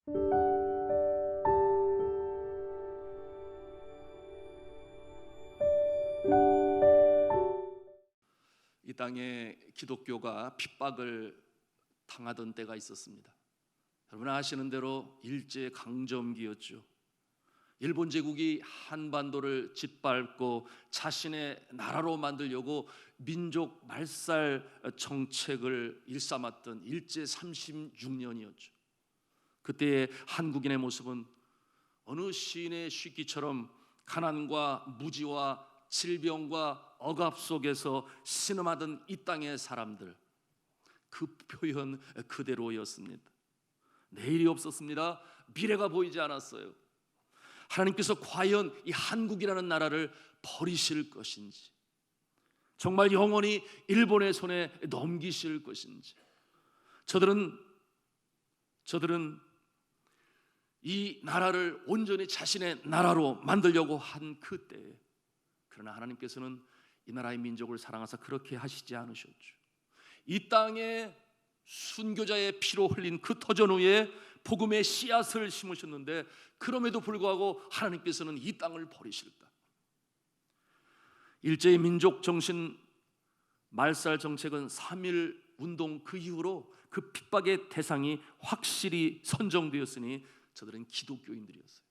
이 땅에 기독교가 핍박을 당하던 때가 있었습니다. 여러분 아시는 대로 일제 강점기였죠. 일본 제국이 한반도를 짓밟고 자신의 나라로 만들려고 민족 말살 정책을 일삼았던 일제 36년이었죠. 그때의 한국인의 모습은 어느 시인의 시기처럼 가난과 무지와 질병과 억압 속에서 신음하던 이 땅의 사람들, 그 표현 그대로였습니다. 내일이 없었습니다. 미래가 보이지 않았어요. 하나님께서 과연 이 한국이라는 나라를 버리실 것인지, 정말 영원히 일본의 손에 넘기실 것인지, 저들은 이 나라를 온전히 자신의 나라로 만들려고 한 그때에, 그러나 하나님께서는 이 나라의 민족을 사랑하사 그렇게 하시지 않으셨죠. 이 땅에 순교자의 피로 흘린 그 터전 위에 복음의 씨앗을 심으셨는데, 그럼에도 불구하고 하나님께서는 이 땅을 버리실까? 일제의 민족 정신 말살 정책은 3.1 운동 그 이후로 그 핍박의 대상이 확실히 선정되었으니 저들은 기독교인들이었어요.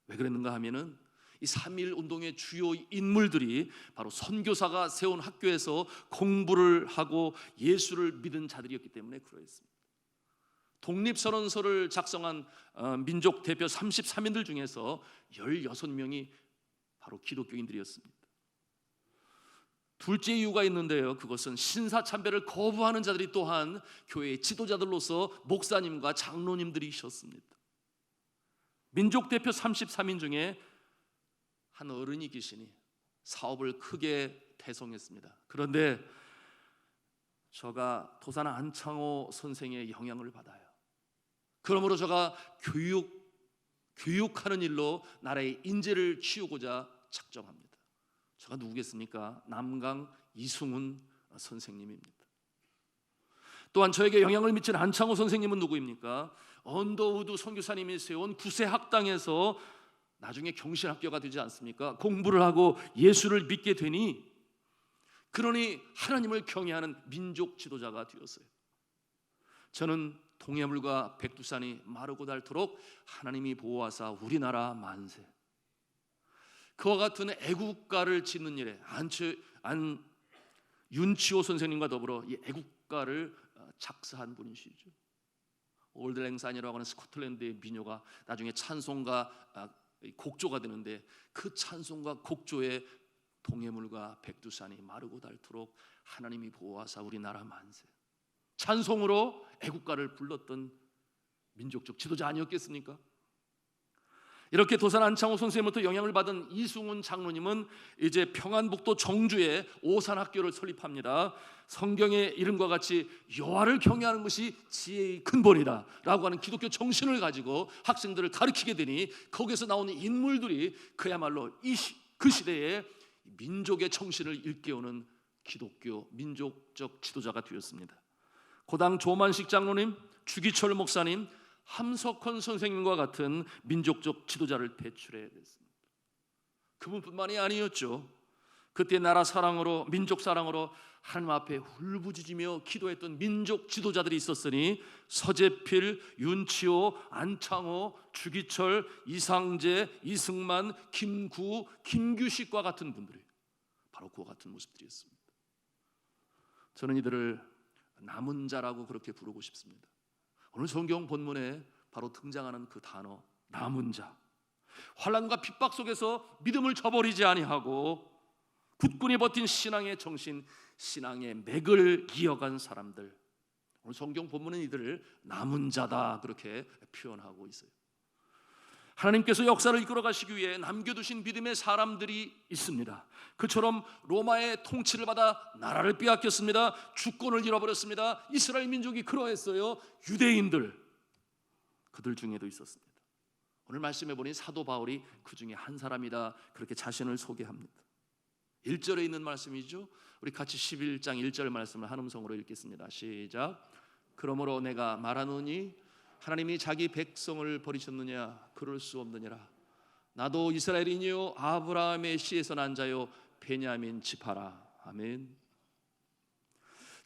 왜 그랬는가 하면은 이 3.1 운동의 주요 인물들이 바로 선교사가 세운 학교에서 공부를 하고 예수를 믿은 자들이었기 때문에 그러했습니다. 독립선언서를 작성한 민족 대표 33인들 중에서 16명이 바로 기독교인들이었습니다. 둘째 이유가 있는데요, 그것은 신사참배를 거부하는 자들이 또한 교회의 지도자들로서 목사님과 장로님들이셨습니다. 민족 대표 33인 중에 한 어른이 계시니 사업을 크게 대성했습니다. 그런데 저가 도산 안창호 선생의 영향을 받아요. 그러므로 저가 교육하는 일로 나라의 인재를 키우고자 작정합니다. 저가 누구겠습니까? 남강 이승훈 선생님입니다. 또한 저에게 영향을 미친 안창호 선생님은 누구입니까? 언더우드 선교사님이 세운 구세학당에서 나중에 경신학교가 되지 않습니까? 공부를 하고 예수를 믿게 되니, 그러니 하나님을 경외하는 민족 지도자가 되었어요. 저는 동해물과 백두산이 마르고 닳도록 하나님이 보호하사 우리나라 만세, 그와 같은 애국가를 짓는 일에 윤치호 선생님과 더불어 이 애국가를 작사한 분이시죠. 올드랭산이라고 하는 스코틀랜드의 민요가 나중에 찬송가 곡조가 되는데, 그 찬송가 곡조에 동해물과 백두산이 마르고 닳도록 하나님이 보호하사 우리나라 만세, 찬송으로 애국가를 불렀던 민족적 지도자 아니었겠습니까? 이렇게 도산 안창호 선생님부터 영향을 받은 이승훈 장로님은 이제 평안북도 정주에 오산학교를 설립합니다. 성경의 이름과 같이 여호와를 경외하는 것이 지혜의 근본이다 라고 하는 기독교 정신을 가지고 학생들을 가르치게 되니, 거기서 나오는 인물들이 그야말로 그 시대에 민족의 정신을 일깨우는 기독교 민족적 지도자가 되었습니다. 고당 조만식 장로님, 주기철 목사님, 함석헌 선생님과 같은 민족적 지도자를 배출해야 됐습니다. 그분뿐만이 아니었죠. 그때 나라 사랑으로, 민족 사랑으로 하나님 앞에 울부짖으며 기도했던 민족 지도자들이 있었으니, 서재필, 윤치호, 안창호, 주기철, 이상재, 이승만, 김구, 김규식과 같은 분들이 바로 그와 같은 모습들이었습니다. 저는 이들을 남은 자라고 그렇게 부르고 싶습니다. 오늘 성경 본문에 바로 등장하는 그 단어, 남은 자. 환난과 핍박 속에서 믿음을 저버리지 아니하고 굳건히 버틴 신앙의 정신, 신앙의 맥을 이어간 사람들. 오늘 성경 본문은 이들을 남은 자다 그렇게 표현하고 있어요. 하나님께서 역사를 이끌어 가시기 위해 남겨두신 믿음의 사람들이 있습니다. 그처럼 로마의 통치를 받아 나라를 빼앗겼습니다. 주권을 잃어버렸습니다. 이스라엘 민족이 그러했어요. 유대인들, 그들 중에도 있었습니다. 오늘 말씀해 보니 사도 바울이 그 중에 한 사람이다 그렇게 자신을 소개합니다. 1절에 있는 말씀이죠. 우리 같이 11장 1절 말씀을 한 음성으로 읽겠습니다. 시작. 그러므로 내가 말하노니 하나님이 자기 백성을 버리셨느냐? 그럴 수 없느니라. 나도 이스라엘이니요 아브라함의 씨에서 난 자요 베냐민 지파라. 아멘.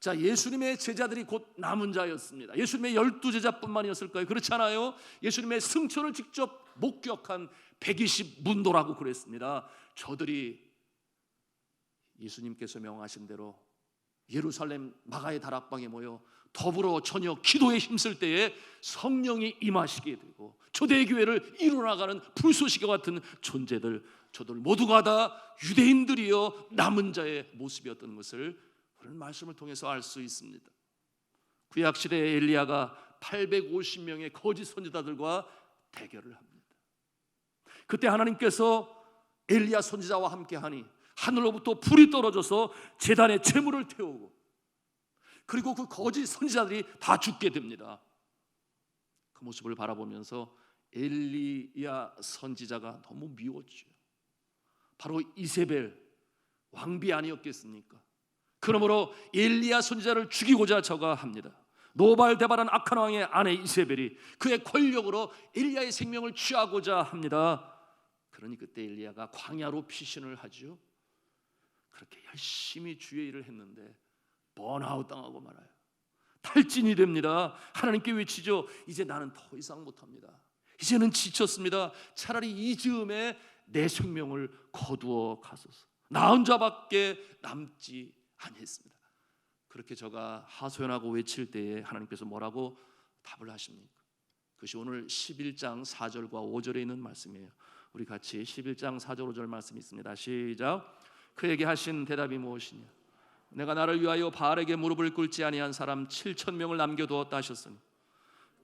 자, 예수님의 제자들이 곧 남은 자였습니다. 예수님의 12제자뿐만이었을까요? 그렇지 않아요. 예수님의 승천을 직접 목격한 120문도라고 그랬습니다. 저들이 예수님께서 명하신 대로 예루살렘 마가의 다락방에 모여 더불어 저녁 기도에 힘쓸 때에 성령이 임하시게 되고 초대교회를 이루어나가는 불쏘시개와 같은 존재들, 저들 모두가 다 유대인들이여 남은 자의 모습이었던 것을 그런 말씀을 통해서 알 수 있습니다. 구약시대의 엘리야가 850명의 거짓 선지자들과 대결을 합니다. 그때 하나님께서 엘리야 선지자와 함께하니 하늘로부터 불이 떨어져서 제단에 제물을 태우고 그리고 그 거짓 선지자들이 다 죽게 됩니다. 그 모습을 바라보면서 엘리야 선지자가 너무 미웠죠. 바로 이세벨 왕비 아니었겠습니까? 그러므로 엘리야 선지자를 죽이고자 저가 합니다. 노발대발한 악한 왕의 아내 이세벨이 그의 권력으로 엘리야의 생명을 취하고자 합니다. 그러니 그때 엘리야가 광야로 피신을 하죠. 그렇게 열심히 주의 일을 했는데 번아웃 당하고 말아요. 탈진이 됩니다. 하나님께 외치죠. 이제 나는 더 이상 못합니다. 이제는 지쳤습니다. 차라리 이 즈음에 내 생명을 거두어 가소서. 나 혼자밖에 남지 아니했습니다. 그렇게 저가 하소연하고 외칠 때에 하나님께서 뭐라고 답을 하십니까? 그것이 오늘 11장 4절과 5절에 있는 말씀이에요. 우리 같이 11장 4절 5절 말씀이 있습니다. 시작. 그에게 하신 대답이 무엇이냐? 내가 나를 위하여 바알에게 무릎을 꿇지 아니한 사람 7,000명을 남겨두었다 하셨으니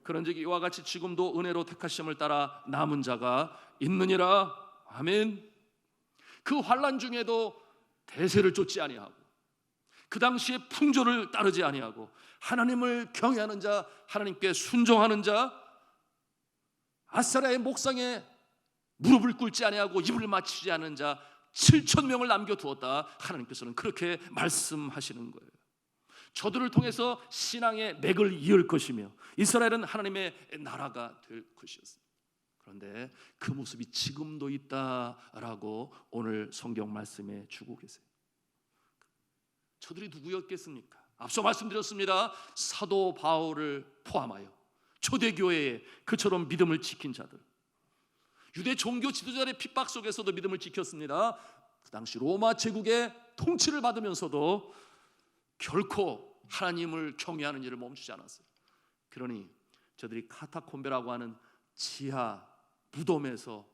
그런즉 이와 같이 지금도 은혜로 택하심을 따라 남은 자가 있느니라. 아멘. 그 환난 중에도 대세를 쫓지 아니하고 그 당시에 풍조를 따르지 아니하고 하나님을 경외하는 자, 하나님께 순종하는 자, 아사랴의 목상에 무릎을 꿇지 아니하고 입을 맞추지 않은 자 7,000명을 남겨두었다. 하나님께서는 그렇게 말씀하시는 거예요. 저들을 통해서 신앙의 맥을 이을 것이며 이스라엘은 하나님의 나라가 될 것이었습니다. 그런데 그 모습이 지금도 있다라고 오늘 성경 말씀에 주고 계세요. 저들이 누구였겠습니까? 앞서 말씀드렸습니다. 사도 바울을 포함하여 초대교회에 그처럼 믿음을 지킨 자들, 유대 종교 지도자의 핍박 속에서도 믿음을 지켰습니다. 그 당시 로마 제국의 통치를 받으면서도 결코 하나님을 경외하는 일을 멈추지 않았어요. 그러니 저들이 카타콤베라고 하는 지하 무덤에서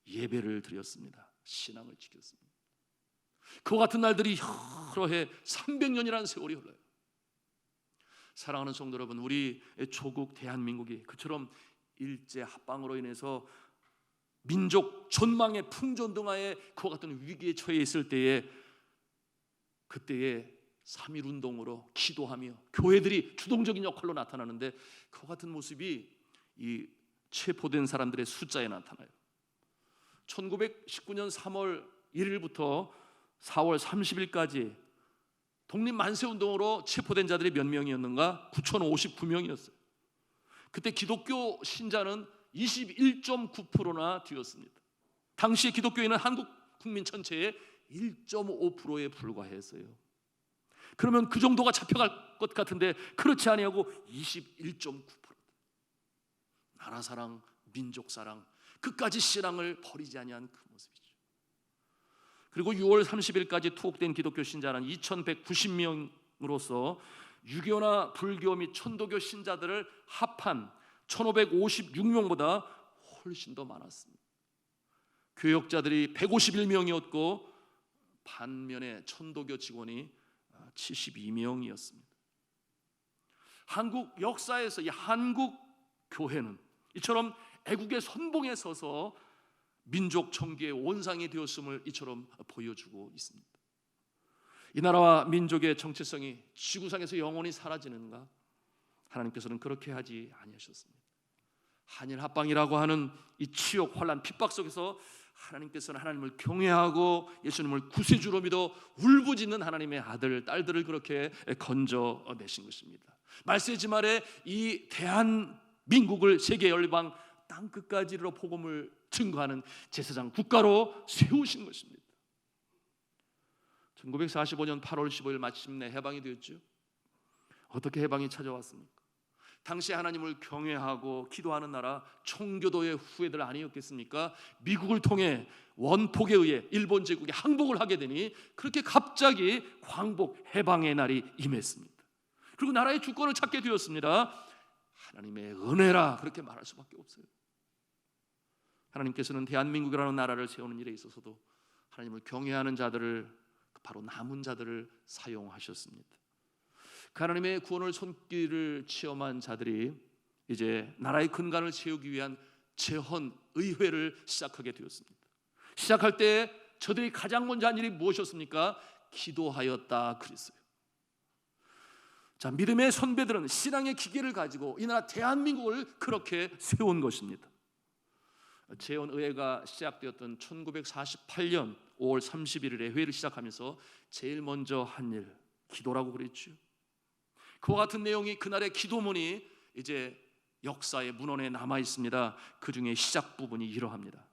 예배를 드렸습니다. 신앙을 지켰습니다. 그와 같은 날들이 여러 해 300년이라는 세월이 흘러요. 사랑하는 성도 여러분, 우리 조국 대한민국이 그처럼 일제 합방으로 인해서 민족 전망의 풍전등화에 그와 같은 위기에 처해 있을 때에 그때에 3.1운동으로 기도하며 교회들이 주동적인 역할로 나타나는데 그와 같은 모습이 이 체포된 사람들의 숫자에 나타나요. 1919년 3월 1일부터 4월 30일까지 독립만세운동으로 체포된 자들이 몇 명이었는가? 9,059명이었어요. 그때 기독교 신자는 21.9%나 되었습니다. 당시의 기독교인은 한국 국민 전체의 1.5%에 불과했어요. 그러면 그 정도가 잡혀갈 것 같은데 그렇지 아니하고 21.9%. 나라 사랑, 민족 사랑, 끝까지 신앙을 버리지 아니한 그 모습이죠. 그리고 6월 30일까지 투옥된 기독교 신자는 2,190명으로서 유교나 불교 및 천도교 신자들을 합한 1,556명보다 훨씬 더 많았습니다. 교역자들이 151명이었고 반면에 천도교 직원이 72명이었습니다. 한국 역사에서 이 한국 교회는 이처럼 애국의 선봉에 서서 민족 청기의 원상이 되었음을 이처럼 보여주고 있습니다. 이 나라와 민족의 정체성이 지구상에서 영원히 사라지는가? 하나님께서는 그렇게 하지 아니하셨습니다. 한일 합방이라고 하는 이 치욕, 환난, 핍박 속에서 하나님께서는 하나님을 경외하고 예수님을 구세주로 믿어 울부짖는 하나님의 아들, 딸들을 그렇게 건져내신 것입니다. 말세지 말에 이 민국을 세계 열방 땅끝까지 이르러 복음을 증거하는 제사장 국가로 세우신 것입니다. 1945년 8월 15일 마침내 해방이 되었죠. 어떻게 해방이 찾아왔습니까? 당시 하나님을 경외하고 기도하는 나라 청교도의 후예들 아니었겠습니까? 미국을 통해 원폭에 의해 일본 제국에 항복을 하게 되니 그렇게 갑자기 광복 해방의 날이 임했습니다. 그리고 나라의 주권을 찾게 되었습니다. 하나님의 은혜라 그렇게 말할 수밖에 없어요. 하나님께서는 대한민국이라는 나라를 세우는 일에 있어서도 하나님을 경외하는 자들을, 바로 남은 자들을 사용하셨습니다. 그 하나님의 구원을 손길을 체험한 자들이 이제 나라의 근간을 세우기 위한 재헌의회를 시작하게 되었습니다. 시작할 때 저들이 가장 먼저 한 일이 무엇이었습니까? 기도하였다 그랬어요. 자, 믿음의 선배들은 신앙의 기계를 가지고 이 나라 대한민국을 그렇게 세운 것입니다. 재헌의회가 시작되었던 1948년 5월 31일에 회의를 시작하면서 제일 먼저 한 일, 기도라고 그랬죠. 그와 같은 내용이 그날의 기도문이 이제 역사의 문헌에 남아 있습니다. 그 중에 시작 부분이 이러합니다.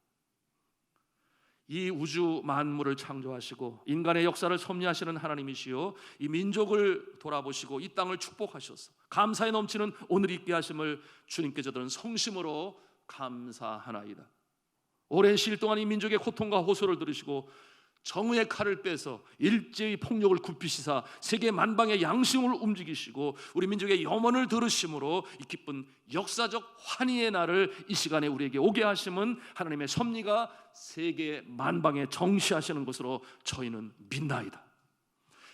이 우주 만물을 창조하시고 인간의 역사를 섭리하시는 하나님이시요, 이 민족을 돌아보시고 이 땅을 축복하셔서 감사에 넘치는 오늘 있게 하심을 주님께 저들은 성심으로 감사하나이다. 오랜 시일 동안 이 민족의 고통과 호소를 들으시고 정의의 칼을 빼서 일제의 폭력을 굽히시사 세계 만방의 양심을 움직이시고 우리 민족의 염원을 들으심으로 이 기쁜 역사적 환희의 날을 이 시간에 우리에게 오게 하심은 하나님의 섭리가 세계 만방에 정시하시는 것으로 저희는 믿나이다.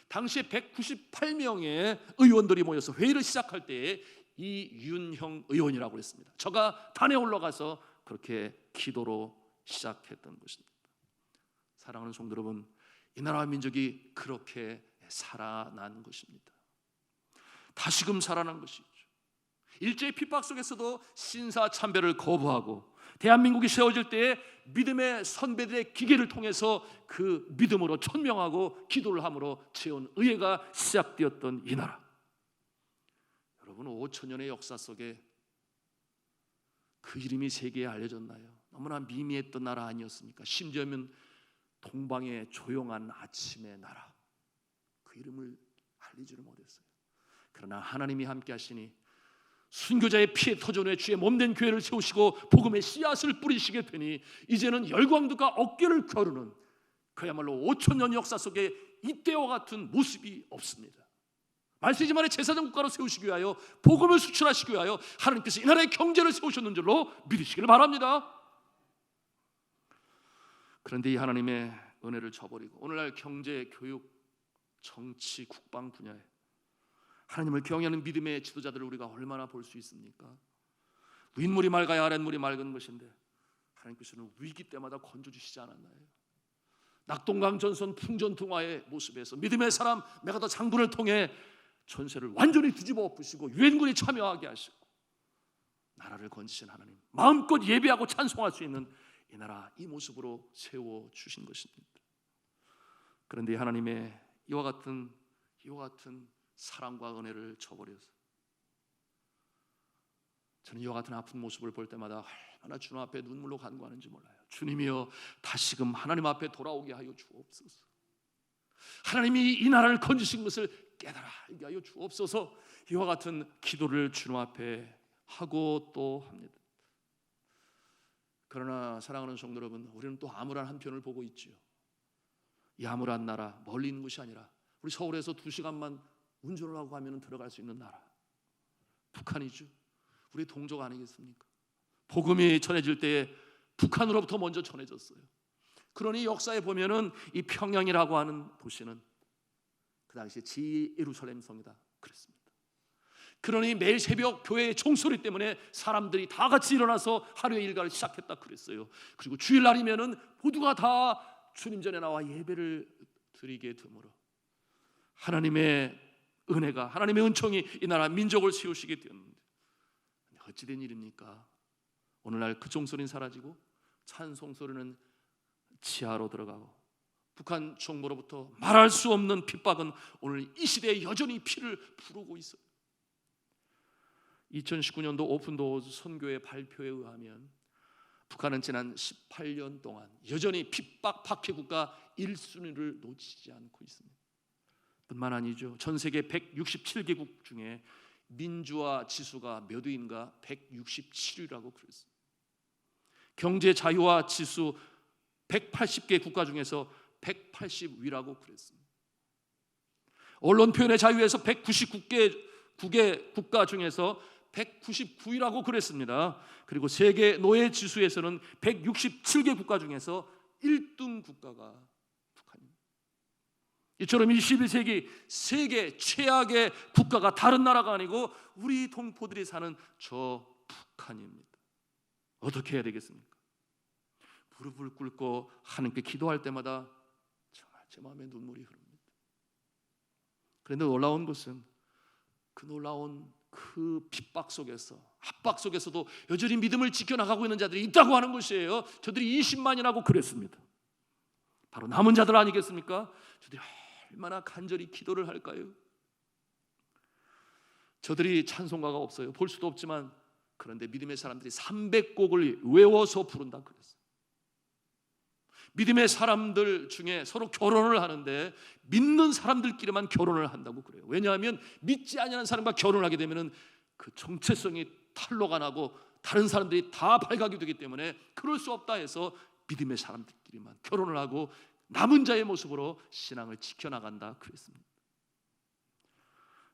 당시에 198명의 의원들이 모여서 회의를 시작할 때에 이윤형 의원이라고 했습니다. 저가 단에 올라가서 그렇게 기도로 시작했던 것입니다. 사랑하는 성도 여러분, 이 나라와 민족이 그렇게 살아난 것입니다. 다시금 살아난 것이죠. 일제의 핍박 속에서도 신사참배를 거부하고 대한민국이 세워질 때에 믿음의 선배들의 기계를 통해서 그 믿음으로 천명하고 기도를 함으로 재헌의회가 시작되었던 이 나라. 여러분, 5천년의 역사 속에 그 이름이 세계에 알려졌나요? 너무나 미미했던 나라 아니었습니까? 심지어는 동방의 조용한 아침의 나라, 그 이름을 알리지를 못했어요. 그러나 하나님이 함께 하시니 순교자의 피에 터전에 주의 몸된 교회를 세우시고 복음의 씨앗을 뿌리시게 되니 이제는 열광들과 어깨를 겨루는 그야말로 5천년 역사 속에 이때와 같은 모습이 없습니다. 말씀이지만 제사장 국가로 세우시기 위하여 복음을 수출하시기 위하여 하나님께서 이 나라의 경제를 세우셨는 줄로 믿으시기를 바랍니다. 그런데 이 하나님의 은혜를 저버리고 오늘날 경제, 교육, 정치, 국방 분야에 하나님을 경외하는 믿음의 지도자들을 우리가 얼마나 볼 수 있습니까? 윗물이 맑아야 아랫물이 맑은 것인데 하나님께서는 위기 때마다 건져주시지 않았나요? 낙동강 전선 풍전등화의 모습에서 믿음의 사람 메가더 장군을 통해 전세를 완전히 뒤집어 엎으시고 유엔군이 참여하게 하시고 나라를 건지신 하나님, 마음껏 예배하고 찬송할 수 있는 이 나라, 이 모습으로 세워주신 것입니다. 그런데 하나님의 이와 같은 사랑과 은혜를 저버려서 저는 이와 같은 아픈 모습을 볼 때마다 얼마나 주님 앞에 눈물로 간구하는지 몰라요. 주님이여, 다시금 하나님 앞에 돌아오게 하여 주옵소서. 하나님이 이 나라를 건지신 것을 깨달아 알게 하여 주옵소서. 이와 같은 기도를 주님 앞에 하고 또 합니다. 그러나 사랑하는 성도 여러분, 우리는 또 암울한 한편을 보고 있지요. 이 암울한 나라, 멀리 있는 것이 아니라 우리 서울에서 2시간만 운전을 하고 가면 들어갈 수 있는 나라, 북한이죠. 우리 동족 아니겠습니까? 복음이 전해질 때에 북한으로부터 먼저 전해졌어요. 그러니 역사에 보면은 이 평양이라고 하는 도시는 그 당시 제2예루살렘 성이다 그랬습니다. 그러니 매일 새벽 교회의 종소리 때문에 사람들이 다 같이 일어나서 하루의 일과를 시작했다 그랬어요. 그리고 주일날이면은 모두가 다 주님 전에 나와 예배를 드리게 되므로 하나님의 은혜가, 하나님의 은총이 이 나라 민족을 세우시게 되었는데 어찌된 일입니까? 오늘날 그 종소리는 사라지고 찬송 소리는 지하로 들어가고 북한 정부로부터 말할 수 없는 핍박은 오늘 이 시대에 여전히 피를 부르고 있어요. 2019년도 오픈도어즈 선교회 발표에 의하면 북한은 지난 18년 동안 여전히 핍박 박해 국가 1순위를 놓치지 않고 있습니다. 뿐만 아니죠. 전 세계 167개국 중에 민주화 지수가 몇 위인가? 167위라고 그랬어요. 경제 자유화 지수 180개 국가 중에서 180위라고 그랬습니다. 언론 표현의 자유에서 199개 국가 중에서 199위라고 그랬습니다. 그리고 세계 노예 지수에서는 167개 국가 중에서 1등 국가가 북한입니다. 이처럼 21세기 세계 최악의 국가가 다른 나라가 아니고 우리 동포들이 사는 저 북한입니다. 어떻게 해야 되겠습니까? 무릎을 꿇고 하나님께 기도할 때마다 정말 제 마음에 눈물이 흐릅니다. 그런데 놀라운 것은 그 놀라운 그 핍박 속에서, 압박 속에서도 여전히 믿음을 지켜나가고 있는 자들이 있다고 하는 것이에요. 저들이 20만이라고 그랬습니다. 바로 남은 자들 아니겠습니까? 저들이 얼마나 간절히 기도를 할까요? 저들이 찬송가가 없어요. 볼 수도 없지만 그런데 믿음의 사람들이 300곡을 외워서 부른다 그랬어요. 믿음의 사람들 중에 서로 결혼을 하는데 믿는 사람들끼리만 결혼을 한다고 그래요. 왜냐하면 믿지 않는 사람과 결혼을 하게 되면 그 정체성이 탄로가 나고 다른 사람들이 다 발각이 되기 때문에 그럴 수 없다 해서 믿음의 사람들끼리만 결혼을 하고 남은 자의 모습으로 신앙을 지켜나간다 그랬습니다.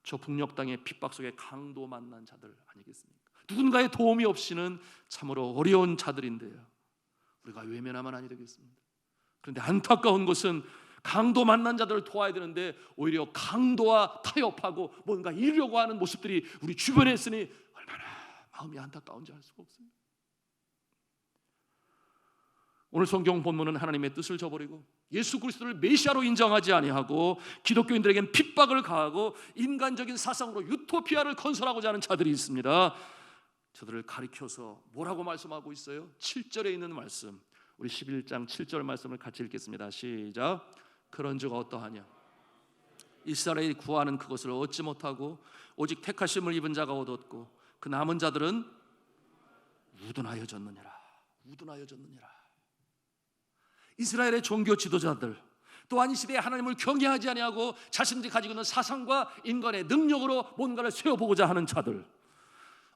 저 북녘 땅의 핍박 속에 강도 만난 자들 아니겠습니까? 누군가의 도움이 없이는 참으로 어려운 자들인데요, 우리가 외면하면 아니 되겠습니다. 그런데 안타까운 것은 강도 만난 자들을 도와야 되는데 오히려 강도와 타협하고 뭔가 이루려고 하는 모습들이 우리 주변에 있으니 얼마나 마음이 안타까운지 알 수가 없어요. 오늘 성경 본문은 하나님의 뜻을 저버리고 예수 그리스도를 메시아로 인정하지 아니하고 기독교인들에겐 핍박을 가하고 인간적인 사상으로 유토피아를 건설하고자 하는 자들이 있습니다. 저들을 가리켜서 뭐라고 말씀하고 있어요? 7절에 있는 말씀, 우리 11장 7절 말씀을 같이 읽겠습니다. 시작. 그런즉 어떠하냐? 이스라엘이 구하는 그것을 얻지 못하고 오직 택하심을 입은 자가 얻었고 그 남은 자들은 우둔하여졌느니라. 우둔하여졌느니라. 이스라엘의 종교 지도자들, 또한 이 시대에 하나님을 경외하지 아니하고 자신들이 가지고 있는 사상과 인간의 능력으로 뭔가를 세워보고자 하는 자들,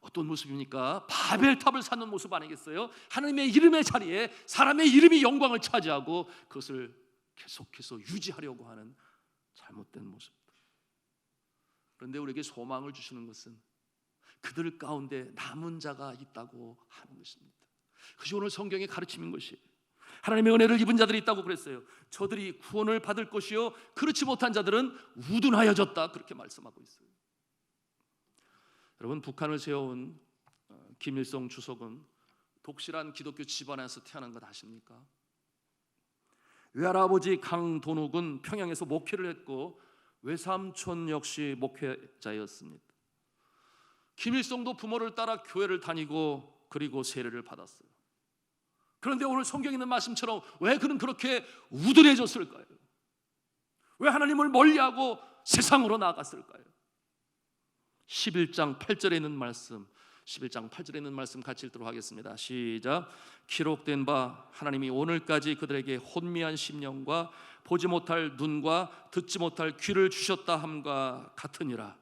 어떤 모습입니까? 바벨탑을 쌓는 모습 아니겠어요? 하나님의 이름의 자리에 사람의 이름이 영광을 차지하고 그것을 계속해서 유지하려고 하는 잘못된 모습들. 그런데 우리에게 소망을 주시는 것은 그들 가운데 남은 자가 있다고 하는 것입니다. 그것이 오늘 성경의 가르침인 것이에요. 하나님의 은혜를 입은 자들이 있다고 그랬어요. 저들이 구원을 받을 것이요 그렇지 못한 자들은 우둔하여졌다, 그렇게 말씀하고 있어요. 여러분, 북한을 세워온 김일성 주석은 독실한 기독교 집안에서 태어난 것 아십니까? 외할아버지 강돈욱은 평양에서 목회를 했고 외삼촌 역시 목회자였습니다. 김일성도 부모를 따라 교회를 다니고 그리고 세례를 받았어요. 그런데 오늘 성경에 있는 말씀처럼 왜 그는 그렇게 우둔해졌을까요? 왜 하나님을 멀리하고 세상으로 나아갔을까요? 11장 8절에 있는 말씀, 11장 8절에 있는 말씀 같이 읽도록 하겠습니다. 시작. 기록된 바 하나님이 오늘까지 그들에게 혼미한 심령과 보지 못할 눈과 듣지 못할 귀를 주셨다 함과 같으니라.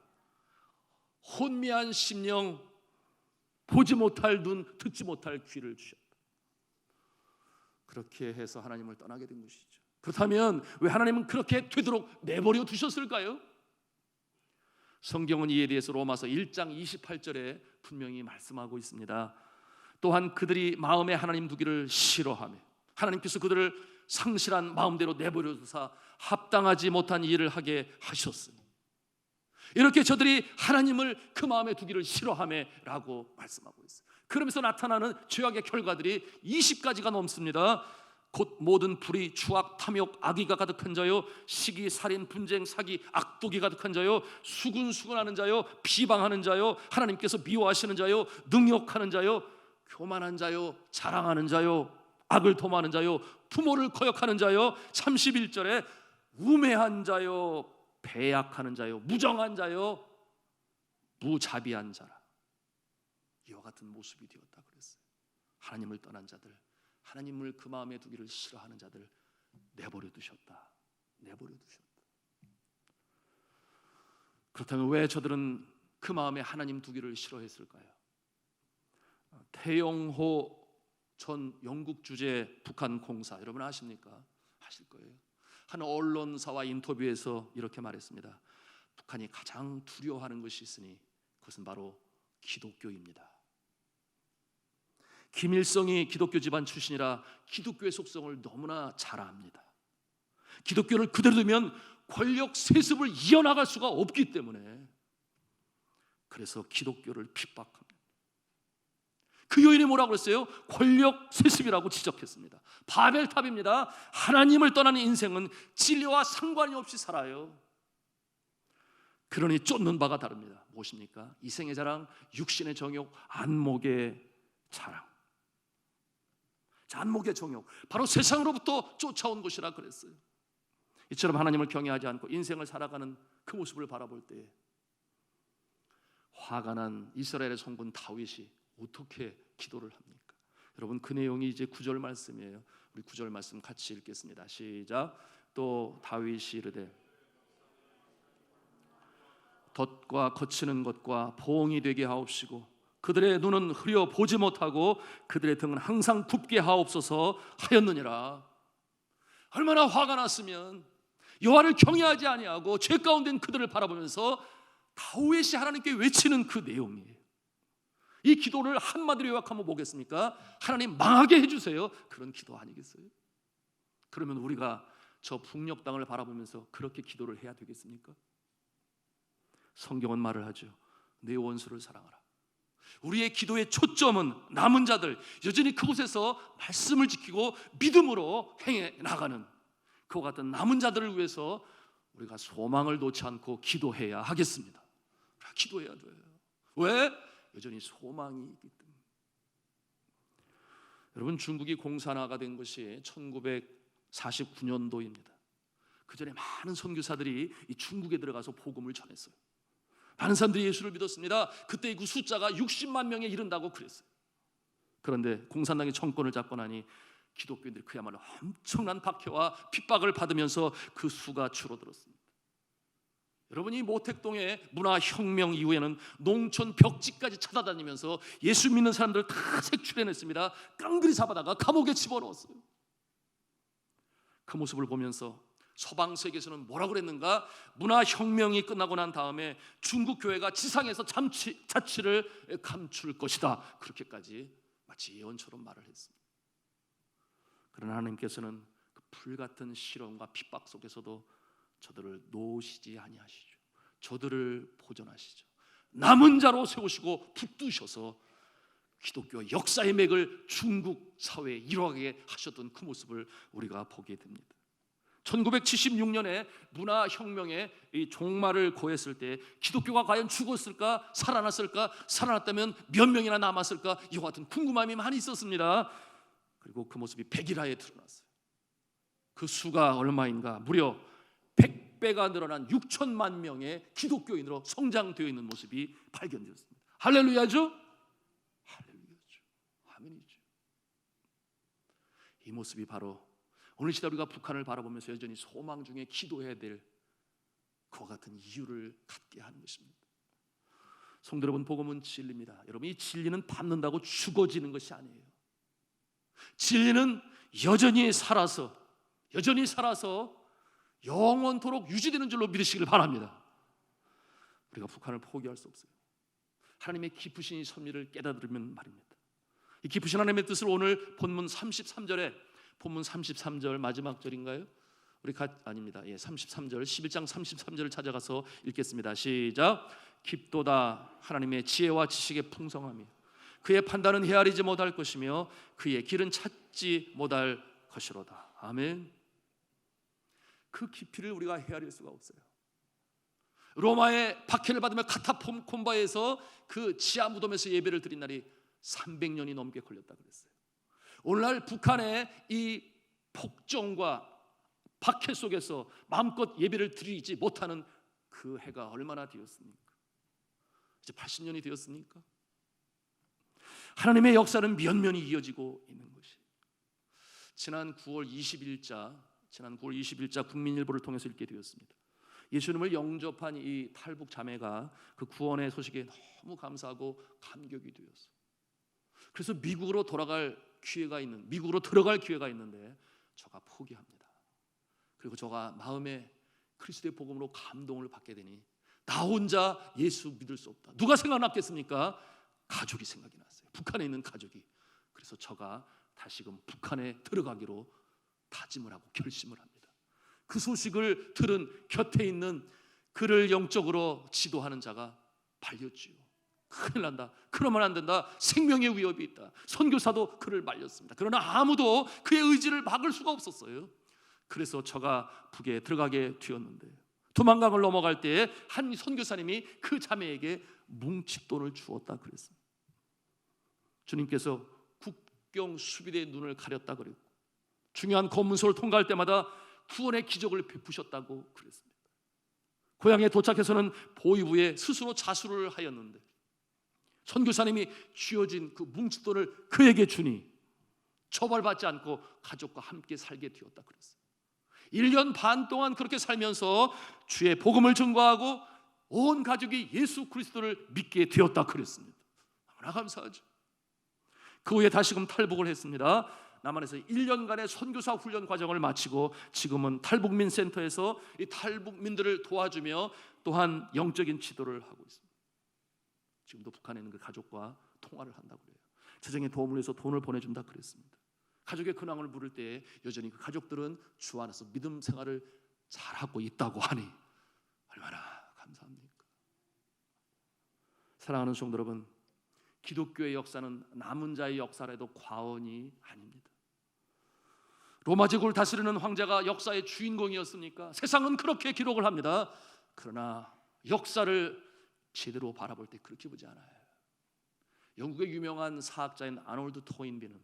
혼미한 심령, 보지 못할 눈, 듣지 못할 귀를 주셨다. 그렇게 해서 하나님을 떠나게 된 것이죠. 그렇다면 왜 하나님은 그렇게 되도록 내버려 두셨을까요? 성경은 이에 대해서 로마서 1장 28절에 분명히 말씀하고 있습니다. 또한 그들이 마음에 하나님 두기를 싫어하며 하나님께서 그들을 상실한 마음대로 내버려 두사 합당하지 못한 일을 하게 하셨으니, 이렇게 저들이 하나님을 그 마음에 두기를 싫어하며라고 말씀하고 있어요. 그러면서 나타나는 죄악의 결과들이 20가지가 넘습니다. 곧 모든 불의, 추악, 탐욕, 악의가 가득한 자요, 시기, 살인, 분쟁, 사기, 악독이 가득한 자요, 수군수군하는 자요, 비방하는 자요, 하나님께서 미워하시는 자요, 능욕하는 자요, 교만한 자요, 자랑하는 자요, 악을 도모하는 자요, 부모를 거역하는 자요, 31절에 우매한 자요, 배약하는 자요, 무정한 자요, 무자비한 자라. 이와 같은 모습이 되었다 그랬어요. 하나님을 떠난 자들, 하나님을 그 마음에 두기를 싫어하는 자들 내버려 두셨다. 내버려 두셨다. 그렇다면 왜 저들은 그 마음에 하나님 두기를 싫어했을까요? 태영호 전 영국 주재 북한 공사, 여러분 아십니까? 아실 거예요. 한 언론사와 인터뷰에서 이렇게 말했습니다. 북한이 가장 두려워하는 것이 있으니 그것은 바로 기독교입니다. 김일성이 기독교 집안 출신이라 기독교의 속성을 너무나 잘 압니다. 기독교를 그대로 두면 권력 세습을 이어나갈 수가 없기 때문에 그래서 기독교를 핍박합니다. 그 요인이 뭐라고 그랬어요? 권력 세습이라고 지적했습니다. 바벨탑입니다. 하나님을 떠나는 인생은 진리와 상관이 없이 살아요. 그러니 쫓는 바가 다릅니다. 무엇입니까? 이생의 자랑, 육신의 정욕, 안목의 자랑. 안목의 정욕, 바로 세상으로부터 쫓아온 것이라 그랬어요. 이처럼 하나님을 경외하지 않고 인생을 살아가는 그 모습을 바라볼 때 화가 난 이스라엘의 성군 다윗이 어떻게 기도를 합니까? 여러분, 그 내용이 이제 9절 말씀이에요. 우리 9절 말씀 같이 읽겠습니다. 시작. 또 다윗이 이르되 덫과 거치는 것과 보응이 되게 하옵시고 그들의 눈은 흐려 보지 못하고 그들의 등은 항상 굽게 하옵소서 하였느니라. 얼마나 화가 났으면 여호와를 경외하지 아니하고 죄 가운데 있는 그들을 바라보면서 다윗이 하나님께 외치는 그 내용이에요. 이 기도를 한마디로 요약하면 뭐겠습니까? 하나님 망하게 해주세요. 그런 기도 아니겠어요? 그러면 우리가 저 북녘 땅을 바라보면서 그렇게 기도를 해야 되겠습니까? 성경은 말을 하죠. 내 원수를 사랑하라. 우리의 기도의 초점은 남은 자들, 여전히 그곳에서 말씀을 지키고 믿음으로 행해 나가는 그와 같은 남은 자들을 위해서 우리가 소망을 놓지 않고 기도해야 하겠습니다. 기도해야 돼요. 왜? 여전히 소망이 있기 때문에. 여러분, 중국이 공산화가 된 것이 1949년도입니다. 그 전에 많은 선교사들이 이 중국에 들어가서 복음을 전했어요. 많은 사람들이 예수를 믿었습니다. 그때 그 숫자가 60만 명에 이른다고 그랬어요. 그런데 공산당이 정권을 잡고 나니 기독교인들이 그야말로 엄청난 박해와 핍박을 받으면서 그 수가 줄어들었습니다. 여러분이 모택동의 문화혁명 이후에는 농촌 벽지까지 찾아다니면서 예수 믿는 사람들을 다 색출해냈습니다. 깡그리 잡아다가 감옥에 집어넣었어요. 그 모습을 보면서 서방 세계에서는 뭐라고 그랬는가? 문화혁명이 끝나고 난 다음에 중국 교회가 지상에서 자치를 감출 것이다, 그렇게까지 마치 예언처럼 말을 했습니다. 그러나 하나님께서는 그 불같은 시련과 핍박 속에서도 저들을 놓으시지 아니하시죠. 저들을 보존하시죠. 남은 자로 세우시고 붙드셔서 기독교 역사의 맥을 중국 사회에 이루게 하셨던 그 모습을 우리가 보게 됩니다. 1976년에 문화혁명의 이 종말을 고했을 때 기독교가 과연 죽었을까? 살아났을까? 살아났다면 몇 명이나 남았을까? 이와 같은 궁금함이 많이 있었습니다. 그리고 그 모습이 백일하에 드러났어요. 그 수가 얼마인가? 무려 100배가 늘어난 6천만 명의 기독교인으로 성장되어 있는 모습이 발견되었습니다. 할렐루야죠? 할렐루야죠. 아멘이죠. 이 모습이 바로 오늘 시대 우리가 북한을 바라보면서 여전히 소망 중에 기도해야 될 그와 같은 이유를 갖게 하는 것입니다. 성도 여러분, 복음은 진리입니다. 여러분, 이 진리는 밟는다고 죽어지는 것이 아니에요. 진리는 여전히 살아서 영원토록 유지되는 줄로 믿으시길 바랍니다. 우리가 북한을 포기할 수 없어요. 하나님의 깊으신 이 섭리를 깨달으면 말입니다. 이 깊으신 하나님의 뜻을 오늘 본문 33절 마지막 절인가요? 아닙니다. 33절 11장 33절을 찾아가서 읽겠습니다. 시작. 깊도다 하나님의 지혜와 지식의 풍성함이 그의 판단은 헤아리지 못할 것이며 그의 길은 찾지 못할 것이로다. 아멘. 그 깊이를 우리가 헤아릴 수가 없어요. 로마의 박해를 받으며 카타콤바에서 그 지하 무덤에서 예배를 드린 날이 300년이 넘게 걸렸다 그랬어요. 오늘날 북한의 이 폭정과 박해 속에서 마음껏 예배를 드리지 못하는 그 해가 얼마나 되었습니까? 이제 80년이 되었습니까? 하나님의 역사는 면면이 이어지고 있는 것이. 지난 9월 20일자 국민일보를 통해서 읽게 되었습니다. 예수님을 영접한 이 탈북 자매가 그 구원의 소식에 너무 감사하고 감격이 되었어요. 그래서 미국으로 들어갈 기회가 있는데 저가 포기합니다. 그리고 저가 마음에 그리스도의 복음으로 감동을 받게 되니 나 혼자 예수 믿을 수 없다. 누가 생각났겠습니까? 가족이 생각이 났어요. 북한에 있는 가족이. 그래서 저가 다시금 북한에 들어가기로 다짐을 하고 결심을 합니다. 그 소식을 들은 곁에 있는 그를 영적으로 지도하는 자가 발렸지요. 큰일 난다. 그러면 안 된다. 생명의 위협이 있다. 선교사도 그를 말렸습니다. 그러나 아무도 그의 의지를 막을 수가 없었어요. 그래서 저가 북에 들어가게 되었는데, 두만강을 넘어갈 때에 한 선교사님이 그 자매에게 뭉칫돈을 주었다 그랬습니다. 주님께서 국경 수비대의 눈을 가렸다 그랬고, 중요한 검문소를 통과할 때마다 구원의 기적을 베푸셨다고 그랬습니다. 고향에 도착해서는 보이부에 스스로 자수를 하였는데 선교사님이 쥐어진 그 뭉칫돈을 그에게 주니 처벌받지 않고 가족과 함께 살게 되었다 그랬어요. 1년 반 동안 그렇게 살면서 주의 복음을 증거하고 온 가족이 예수 그리스도를 믿게 되었다 그랬습니다. 너무나 감사하죠. 그 후에 다시금 탈북을 했습니다. 남한에서 1년간의 선교사 훈련 과정을 마치고 지금은 탈북민 센터에서 이 탈북민들을 도와주며 또한 영적인 지도를 하고 있습니다. 지금도 북한에 있는 그 가족과 통화를 한다고 그래요. 재정에 도움을 해서 돈을 보내준다 그랬습니다. 가족의 근황을 물을 때 여전히 그 가족들은 주 안에서 믿음 생활을 잘하고 있다고 하니 얼마나 감사합니까? 사랑하는 성도 여러분, 기독교의 역사는 남은 자의 역사라도 과언이 아닙니다. 로마 제국을 다스리는 황제가 역사의 주인공이었습니까? 세상은 그렇게 기록을 합니다. 그러나 역사를 제대로 바라볼 때 그렇게 보지 않아요. 영국의 유명한 사학자인 아놀드 토인비는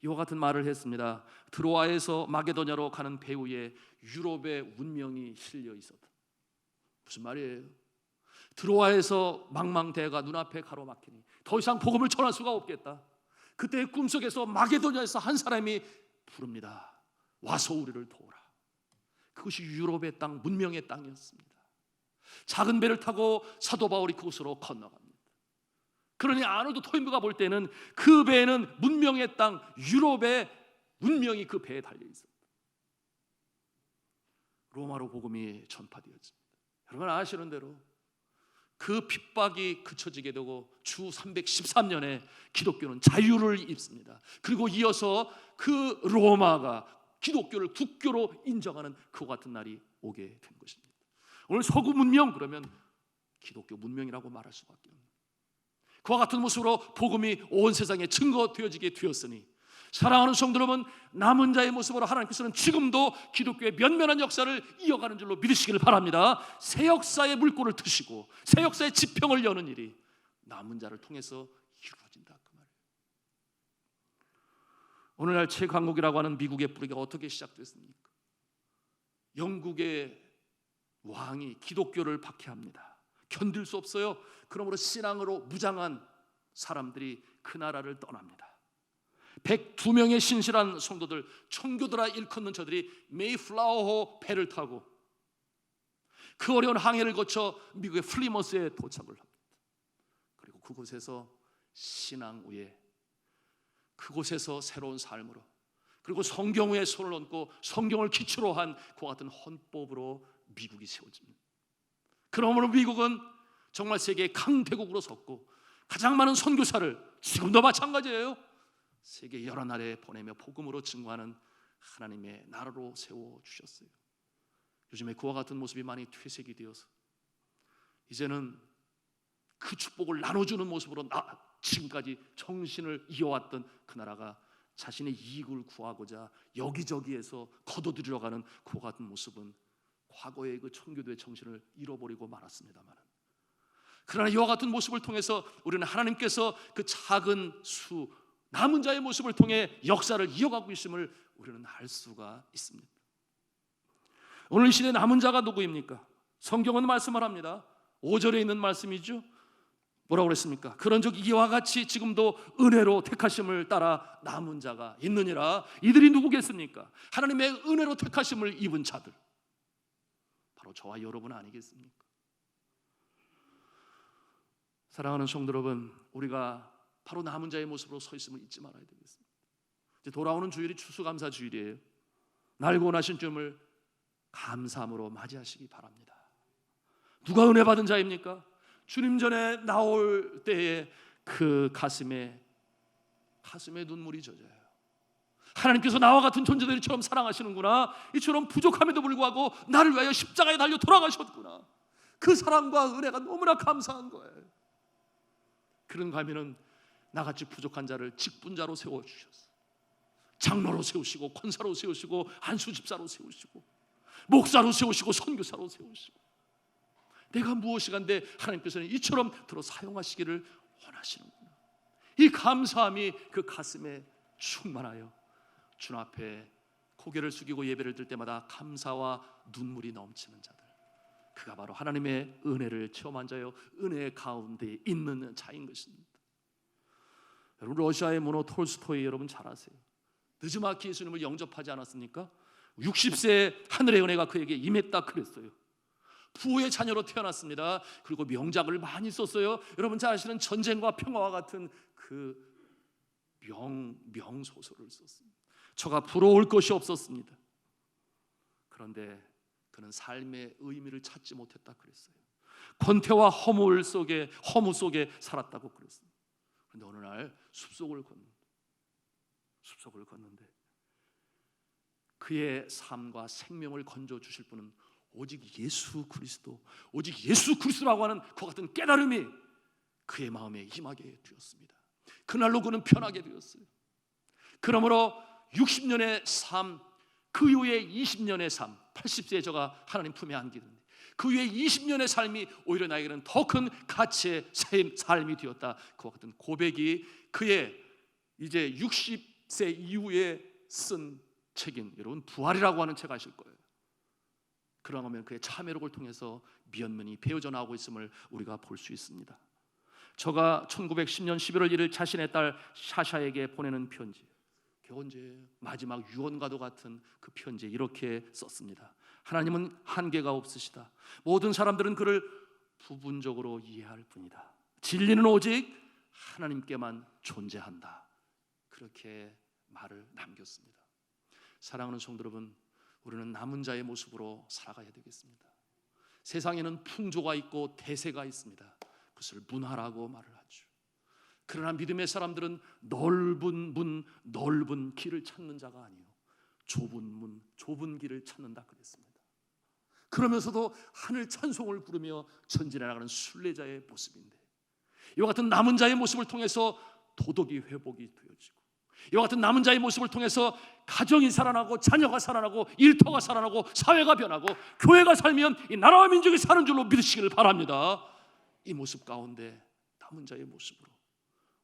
이와 같은 말을 했습니다. 드로아에서 마게도냐로 가는 배 위에 유럽의 운명이 실려 있었다. 무슨 말이에요? 드로아에서 망망대해가 눈앞에 가로막히니 더 이상 복음을 전할 수가 없겠다. 그때 꿈속에서 마게도냐에서 한 사람이 부릅니다. 와서 우리를 도우라. 그것이 유럽의 땅, 문명의 땅이었습니다. 작은 배를 타고 사도 바울이 그곳으로 건너갑니다. 그러니 아놀드 토인비가 볼 때는 그 배에는 문명의 땅, 유럽의 문명이 그 배에 달려 있었다. 로마로 복음이 전파되었습니다. 여러분 아시는 대로 그 핍박이 그쳐지게 되고 주 313년에 기독교는 자유를 입습니다. 그리고 이어서 그 로마가 기독교를 국교로 인정하는 그와 같은 날이 오게 된 것입니다. 오늘 서구 문명 그러면 기독교 문명이라고 말할 수밖에 없는, 그와 같은 모습으로 복음이 온 세상에 증거되어지게 되었으니 사랑하는 성도 여러분, 남은 자의 모습으로 하나님께서는 지금도 기독교의 면면한 역사를 이어가는 줄로 믿으시기를 바랍니다. 새 역사의 물꼬를 트시고 새 역사의 지평을 여는 일이 남은 자를 통해서 이루어진다 그 말이에요. 오늘날 최강국이라고 하는 미국의 뿌리가 어떻게 시작됐습니까? 영국의 왕이 기독교를 박해합니다. 견딜 수 없어요. 그러므로 신앙으로 무장한 사람들이 그 나라를 떠납니다. 102명의 신실한 성도들, 청교도라 일컫는 저들이 메이플라워호 배를 타고 그 어려운 항해를 거쳐 미국의 플리머스에 도착을 합니다. 그리고 그곳에서 신앙 위에, 그곳에서 새로운 삶으로, 그리고 성경 위에 손을 얹고 성경을 기초로 한 그와 같은 헌법으로 미국이 세워집니다. 그러므로 미국은 정말 세계의 강대국으로 섰고 가장 많은 선교사를 지금도 마찬가지예요. 세계 여러 나라에 보내며 복음으로 증거하는 하나님의 나라로 세워주셨어요. 요즘에 그와 같은 모습이 많이 퇴색이 되어서 이제는 그 축복을 나눠주는 모습으로 지금까지 정신을 이어왔던 그 나라가 자신의 이익을 구하고자 여기저기에서 거둬들이려 가는 그와 같은 모습은 과거의 그 청교도의 정신을 잃어버리고 말았습니다만, 그러나 이와 같은 모습을 통해서 우리는 하나님께서 그 작은 수 남은 자의 모습을 통해 역사를 이어가고 있음을 우리는 알 수가 있습니다. 오늘 이 시대 남은 자가 누구입니까? 성경은 말씀을 합니다. 5절에 있는 말씀이죠. 뭐라고 그랬습니까? 그런즉 이와 같이 지금도 은혜로 택하심을 따라 남은 자가 있느니라. 이들이 누구겠습니까? 하나님의 은혜로 택하심을 입은 자들, 바로 저와 여러분 아니겠습니까? 사랑하는 성도 여러분, 우리가 바로 남은 자의 모습으로 서 있음을 잊지 말아야 되겠습니다. 이제 돌아오는 주일이 추수감사 주일이에요. 날 구원하신 주님을 감사함으로 맞이하시기 바랍니다. 누가 은혜 받은 자입니까? 주님 전에 나올 때에 그 가슴에 눈물이 젖어요. 하나님께서 나와 같은 존재들처럼 사랑하시는구나, 이처럼 부족함에도 불구하고 나를 위하여 십자가에 달려 돌아가셨구나, 그 사랑과 은혜가 너무나 감사한 거예요. 그런가 하면은 나같이 부족한 자를 직분자로 세워주셨어요. 장로로 세우시고, 권사로 세우시고, 안수집사로 세우시고, 목사로 세우시고, 선교사로 세우시고, 내가 무엇이간데 하나님께서는 이처럼 들어 사용하시기를 원하시는구나. 이 감사함이 그 가슴에 충만하여 주님 앞에 고개를 숙이고 예배를 드릴 때마다 감사와 눈물이 넘치는 자들, 그가 바로 하나님의 은혜를 체험한 자요, 은혜 가운데 있는 자인 것입니다. 여러분, 러시아의 문호 톨스토이 여러분 잘 아세요. 느즈마키 예수님을 영접하지 않았습니까? 60세에 하늘의 은혜가 그에게 임했다 그랬어요. 부의 자녀로 태어났습니다. 그리고 명작을 많이 썼어요. 여러분 잘 아시는 전쟁과 평화와 같은 그 명소설을 썼습니다. 저가 부러울 것이 없었습니다. 그런데 그는 삶의 의미를 찾지 못했다 그랬어요. 권태와 허무 속에 살았다고 그랬습니다. 그런데 어느 날 숲속을 걷는데 그의 삶과 생명을 건져 주실 분은 오직 예수 그리스도라고 하는 그 같은 깨달음이 그의 마음에 임하게 되었습니다. 그날로 그는 변하게 되었어요. 그러므로 60년의 삶, 그 이후에 20년의 삶, 80세에 저가 하나님 품에 안기는데 그 이후에 20년의 삶이 오히려 나에게는 더 큰 가치의 삶이 되었다. 그와 같은 고백이 그의 이제 60세 이후에 쓴 책인, 여러분 부활이라고 하는 책 아실 거예요. 그러면 그의 참회록을 통해서 면면이 배어져 나오고 있음을 우리가 볼 수 있습니다. 저가 1910년 11월 1일 자신의 딸 샤샤에게 보내는 편지, 언제 마지막 유언과도 같은 그 편지에 이렇게 썼습니다. 하나님은 한계가 없으시다. 모든 사람들은 그를 부분적으로 이해할 뿐이다. 진리는 오직 하나님께만 존재한다. 그렇게 말을 남겼습니다. 사랑하는 성도 여러분, 우리는 남은 자의 모습으로 살아가야 되겠습니다. 세상에는 풍조가 있고 대세가 있습니다. 그것을 문화라고 말을 하죠. 그러나 믿음의 사람들은 넓은 문, 넓은 길을 찾는 자가 아니요, 좁은 문, 좁은 길을 찾는다 그랬습니다. 그러면서도 하늘 찬송을 부르며 전진해 나가는 순례자의 모습인데, 이와 같은 남은 자의 모습을 통해서 도덕이 회복이 되어지고, 이와 같은 남은 자의 모습을 통해서 가정이 살아나고, 자녀가 살아나고, 일터가 살아나고, 사회가 변하고, 교회가 살면 이 나라와 민족이 사는 줄로 믿으시기를 바랍니다. 이 모습 가운데 남은 자의 모습으로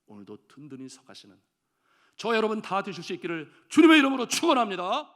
오늘도 든든히 서가시는 저 여러분 다 되실 수 있기를 주님의 이름으로 축원합니다.